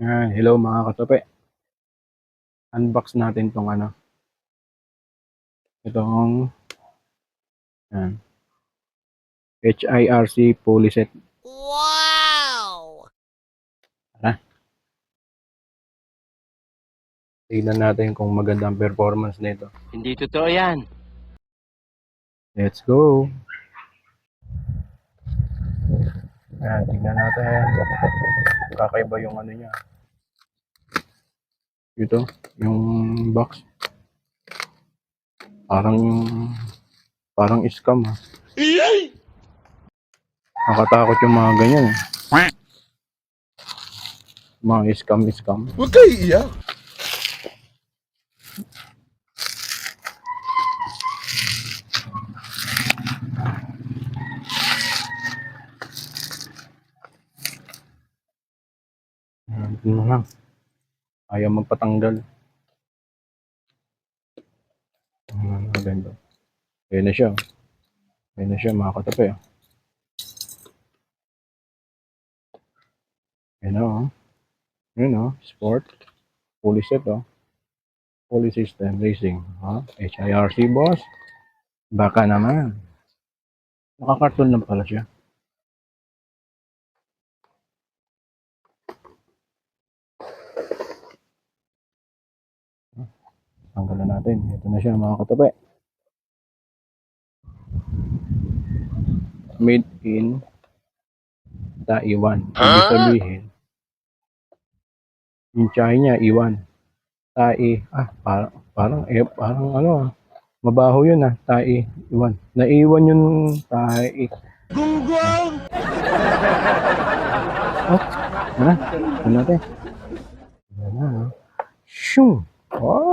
Hello mga katope. Unbox natin tong itong yan, HIRC pulley set. Wow! Tara, tignan natin kung maganda ang performance nito. Hindi totoo yan. Let's go! Tignan natin. Kakaiba yung niya. Ito, yung box. Parang scam ha. Nakatakot yung mga ganyan eh. Mga scam. Huwag kayo iiyak. Ito na lang. Ayaw magpatanggal. Maganda. Ayan na siya. Ayan na siya mga katape. Ayan na Ayan sport. Fully set Fully system racing. HIRC boss. Baka naman. Nakakarton lang pala siya. Tanggalan natin. Ito na siya mga katape. Made in Taiwan. Ibig sabihin, yung China, Iwan. Parang mabaho yun Iwan. Naiwan yung Tai. Gunggong! Ano natin? Yan na. Shoo! Wow!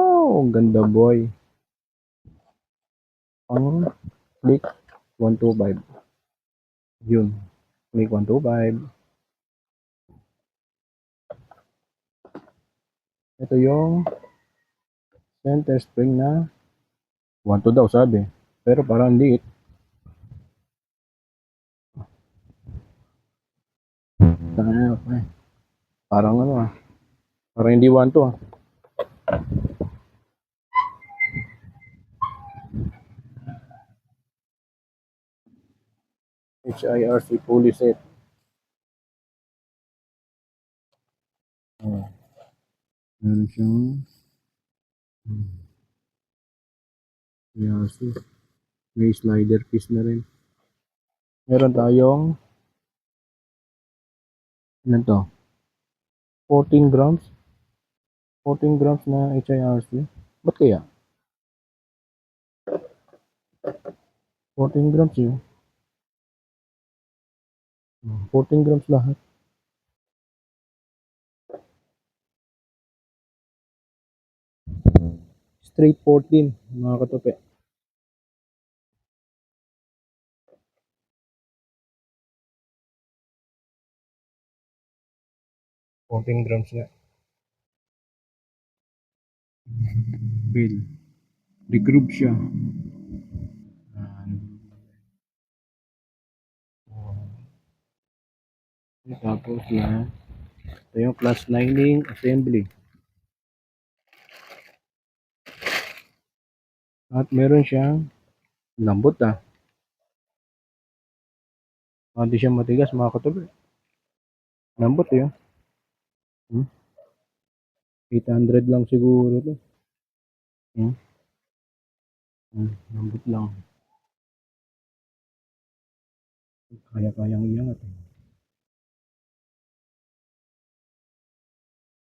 Ganda boy. Ang click 125. Yun. Click 125. Ito yung center spring na 1.2 daw sabi. Pero parang liit. Okay. Parang parang hindi 1.2 HIRC pulley set. Meron siyang HIRC. May slider piece na rin. Meron tayong ilan to? 14 grams. 14 grams na HIRC. Ba't kaya? 14 grams yun. 14 grams lahat. Straight 14 mga katope. $14 nga. Bill. Regroove siya. Tapos ito yung class lining assembly. At meron siyang lambot Hindi siya matigas mga katope. Lambot yun. 800 lang siguro to. Lambot lang. Kaya-kayang iangat.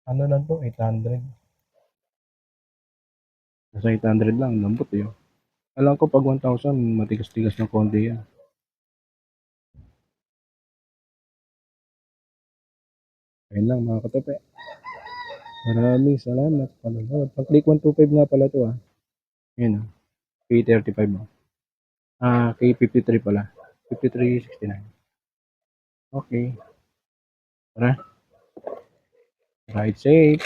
Ano lang to? 800. Nasa 800 lang. Lambot yun. Alam ko pag 1,000 matigas-tigas ng konti yan. Ayun lang mga katope. Maraming salamat. Pag-click 125 nga pala to Ayun K35 K53 pala. 5369. Okay. Tara. Ride safe.